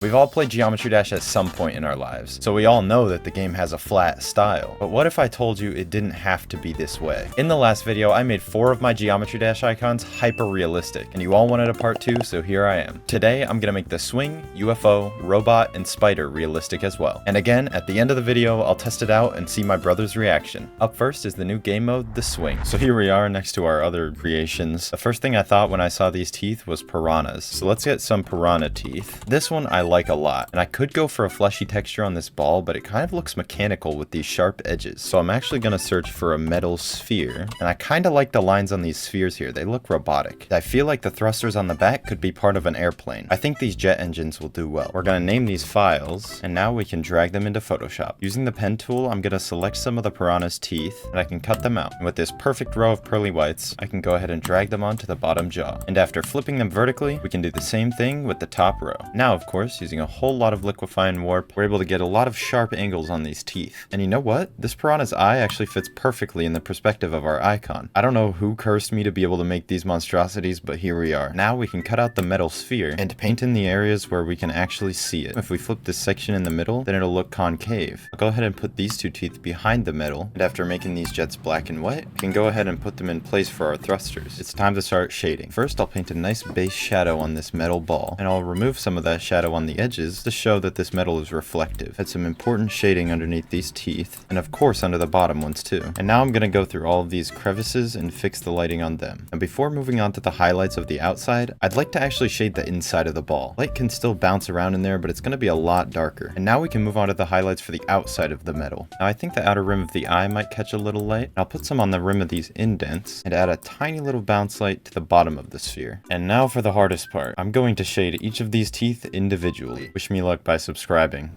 We've all played Geometry Dash at some point in our lives, so we all know that the game has a flat style. But what if I told you it didn't have to be this way? In the last video, I made 4 of my Geometry Dash icons hyper-realistic, and you all wanted a part 2, so here I am. Today, I'm gonna make the swing, UFO, robot, and spider realistic as well. And again, at the end of the video, I'll test it out and see my brother's reaction. Up first is the new game mode, the swing. So here we are next to our other creations. The first thing I thought when I saw these teeth was piranhas. So let's get some piranha teeth. This one I like a lot, and I could go for a fleshy texture on this ball, but it kind of looks mechanical with these sharp edges. So I'm actually gonna search for a metal sphere, and I kind of like the lines on these spheres here. They look robotic. I feel like the thrusters on the back could be part of an airplane. I think these jet engines will do well. We're gonna name these files, and now we can drag them into Photoshop. Using the pen tool, I'm gonna select some of the piranha's teeth, and I can cut them out. And with this perfect row of pearly whites, I can go ahead and drag them onto the bottom jaw. And after flipping them vertically, we can do the same thing with the top row. Now, of course, using a whole lot of liquefying warp, we're able to get a lot of sharp angles on these teeth. And you know what? This piranha's eye actually fits perfectly in the perspective of our icon. I don't know who cursed me to be able to make these monstrosities, but here we are. Now we can cut out the metal sphere and paint in the areas where we can actually see it. If we flip this section in the middle, then it'll look concave. I'll go ahead and put these 2 teeth behind the metal, and after making these jets black and white, we can go ahead and put them in place for our thrusters. It's time to start shading. First, I'll paint a nice base shadow on this metal ball, and I'll remove some of that shadow on the edges to show that this metal is reflective. Add some important shading underneath these teeth, and of course under the bottom ones too. And now I'm going to go through all of these crevices and fix the lighting on them. And before moving on to the highlights of the outside, I'd like to actually shade the inside of the ball. Light can still bounce around in there, but it's going to be a lot darker. And now we can move on to the highlights for the outside of the metal. Now I think the outer rim of the eye might catch a little light. I'll put some on the rim of these indents and add a tiny little bounce light to the bottom of the sphere. And now for the hardest part. I'm going to shade each of these teeth individually. Wish me luck by subscribing.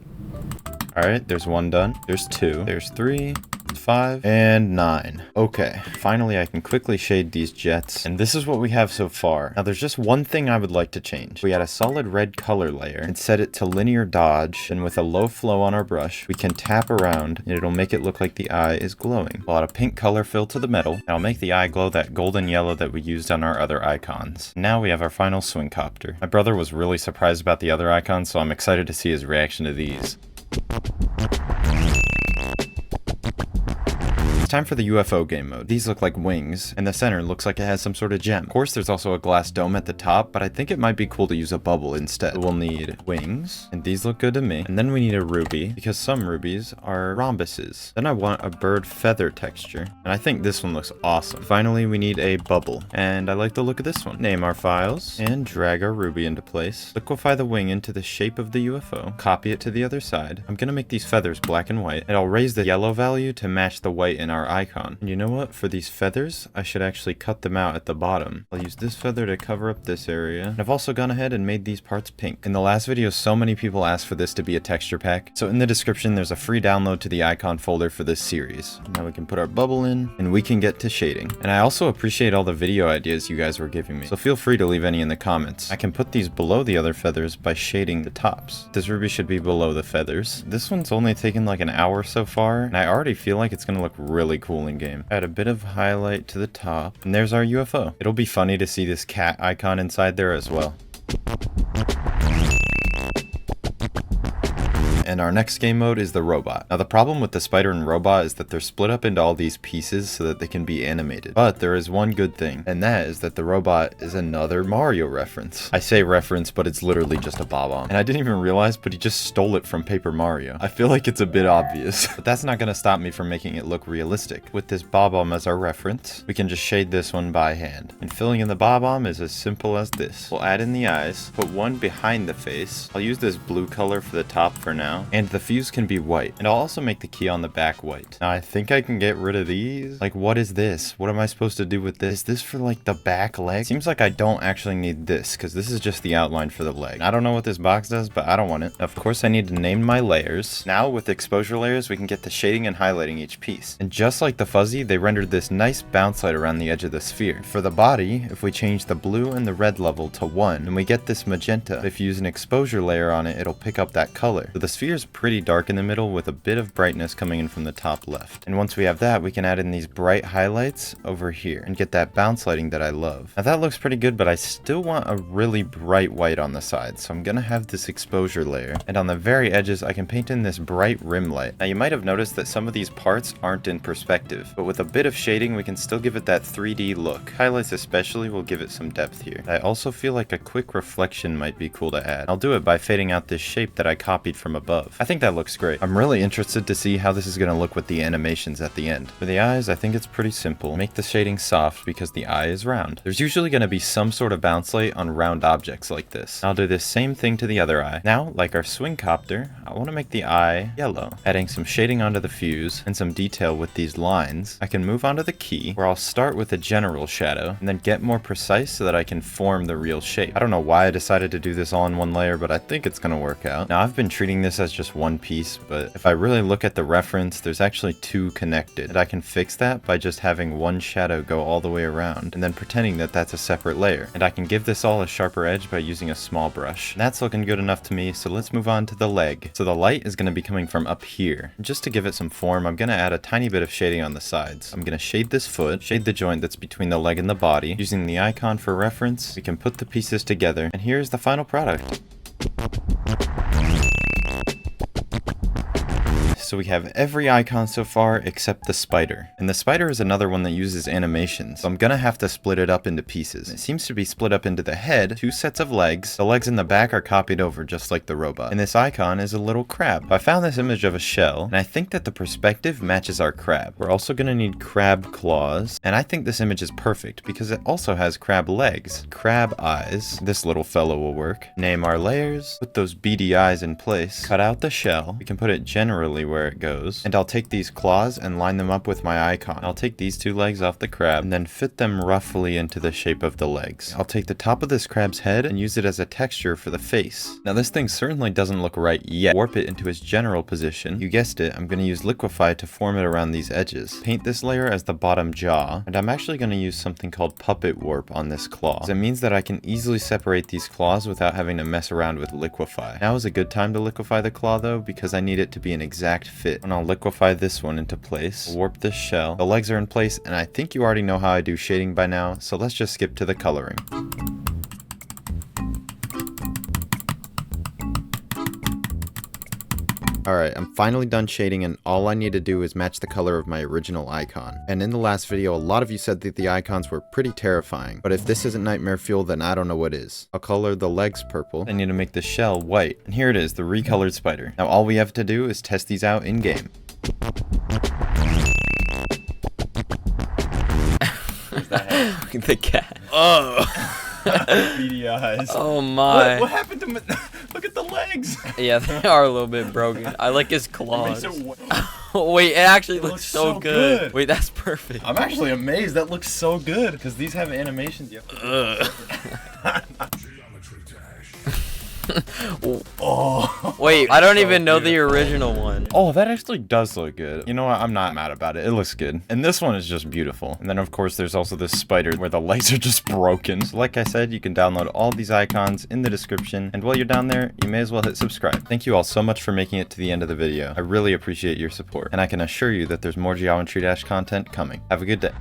Alright, there's 1 done. There's 2. There's 3. 5 and 9. Okay, finally I can quickly shade these jets, and this is what we have so far. Now there's just one thing I would like to change. We add a solid red color layer and set it to linear dodge, and with a low flow on our brush, we can tap around and it'll make it look like the eye is glowing. I'll add a pink color fill to the metal, and I'll make the eye glow that golden yellow that we used on our other icons. Now we have our final swing copter. My brother was really surprised about the other icons, so I'm excited to see his reaction to these. Time for the UFO game mode. These look like wings, and the center looks like it has some sort of gem. Of course, there's also a glass dome at the top, but I think it might be cool to use a bubble instead. We'll need wings, and these look good to me. And then we need a ruby, because some rubies are rhombuses. Then I want a bird feather texture, and I think this one looks awesome. Finally, we need a bubble, and I like the look of this one. Name our files, and drag our ruby into place. Liquefy the wing into the shape of the UFO. Copy it to the other side. I'm gonna make these feathers black and white, and I'll raise the yellow value to match the white in our icon. And you know what? For these feathers, I should actually cut them out at the bottom. I'll use this feather to cover up this area. And I've also gone ahead and made these parts pink. In the last video, so many people asked for this to be a texture pack. So in the description, there's a free download to the icon folder for this series. Now we can put our bubble in, and we can get to shading. And I also appreciate all the video ideas you guys were giving me. So feel free to leave any in the comments. I can put these below the other feathers by shading the tops. This ruby should be below the feathers. This one's only taken like an hour so far, and I already feel like it's gonna look really cool in game. Add a bit of highlight to the top, and there's our UFO. It'll be funny to see this cat icon inside there as well. And our next game mode is the robot. Now the problem with the spider and robot is that they're split up into all these pieces so that they can be animated. But there is one good thing, and that is that the robot is another Mario reference. I say reference, but it's literally just a bob-omb. And I didn't even realize, but he just stole it from Paper Mario. I feel like it's a bit obvious, but that's not gonna stop me from making it look realistic. With this bob-omb as our reference, we can just shade this one by hand. And filling in the bob-omb is as simple as this. We'll add in the eyes, put one behind the face. I'll use this blue color for the top for now. And the fuse can be white. And I'll also make the key on the back white. Now I think I can get rid of these. Like, what is this? What am I supposed to do with this? Is this for like the back leg? Seems like I don't actually need this, because this is just the outline for the leg. I don't know what this box does, but I don't want it. Of course I need to name my layers. Now with exposure layers, we can get to shading and highlighting each piece. And just like the fuzzy, they rendered this nice bounce light around the edge of the sphere. For the body, if we change the blue and the red level to 1, and we get this magenta. If you use an exposure layer on it, it'll pick up that color. So the sphere appears pretty dark in the middle with a bit of brightness coming in from the top left. And once we have that, we can add in these bright highlights over here and get that bounce lighting that I love. Now that looks pretty good, but I still want a really bright white on the side, so I'm gonna have this exposure layer. And on the very edges, I can paint in this bright rim light. Now you might have noticed that some of these parts aren't in perspective, but with a bit of shading, we can still give it that 3D look. Highlights especially will give it some depth here. I also feel like a quick reflection might be cool to add. I'll do it by fading out this shape that I copied from above. I think that looks great. I'm really interested to see how this is gonna look with the animations at the end. For the eyes, I think it's pretty simple. Make the shading soft because the eye is round. There's usually gonna be some sort of bounce light on round objects like this. I'll do this same thing to the other eye. Now, like our swing copter, I wanna make the eye yellow. Adding some shading onto the fuse and some detail with these lines, I can move on to the key where I'll start with a general shadow and then get more precise so that I can form the real shape. I don't know why I decided to do this all in one layer, but I think it's gonna work out. Now I've been treating this as just one piece, but if I really look at the reference, there's actually two connected. And I can fix that by just having one shadow go all the way around and then pretending that that's a separate layer. And I can give this all a sharper edge by using a small brush. And that's looking good enough to me, so let's move on to the leg. So the light is gonna be coming from up here. And just to give it some form, I'm gonna add a tiny bit of shading on the sides. I'm gonna shade this foot, shade the joint that's between the leg and the body. Using the icon for reference, we can put the pieces together, and here's the final product. So we have every icon so far except the spider. And the spider is another one that uses animations, so I'm gonna have to split it up into pieces. It seems to be split up into the head, two sets of legs. The legs in the back are copied over just like the robot. And this icon is a little crab. I found this image of a shell, and I think that the perspective matches our crab. We're also gonna need crab claws, and I think this image is perfect because it also has crab legs, crab eyes. This little fellow will work. Name our layers, put those beady eyes in place, cut out the shell. We can put it generally where it goes, and I'll take these claws and line them up with my icon. I'll take these two legs off the crab and then fit them roughly into the shape of the legs. I'll take the top of this crab's head and use it as a texture for the face. Now this thing certainly doesn't look right yet. Warp it into its general position. You guessed it, I'm going to use Liquify to form it around these edges. Paint this layer as the bottom jaw, and I'm actually going to use something called Puppet Warp on this claw. It means that I can easily separate these claws without having to mess around with Liquify. Now is a good time to liquefy the claw though, because I need it to be an exact fit. And I'll liquefy this one into place, warp this shell. The legs are in place, and I think you already know how I do shading by now, so let's just skip to the coloring. Alright, I'm finally done shading, and all I need to do is match the color of my original icon. And in the last video, a lot of you said that the icons were pretty terrifying, but if this isn't nightmare fuel, then I don't know what is. I'll color the legs purple. I need to make the shell white. And here it is, the recolored spider. Now all we have to do is test these out in-game. Where's that head? The cat. Oh! Beady eyes. Oh my. What happened to me? Look at the legs. Yeah, they are a little bit broken. I like his claws. Wait, it actually looks so good. Wait, that's perfect. I'm actually amazed. That looks so good because these have animations. You have to Oh. Wait, I don't even know the original one. Oh, that actually does look good. You know what? I'm not mad about it. It looks good. And this one is just beautiful. And then, of course, there's also this spider where the legs are just broken. So like I said, you can download all these icons in the description. And while you're down there, you may as well hit subscribe. Thank you all so much for making it to the end of the video. I really appreciate your support. And I can assure you that there's more Geometry Dash content coming. Have a good day.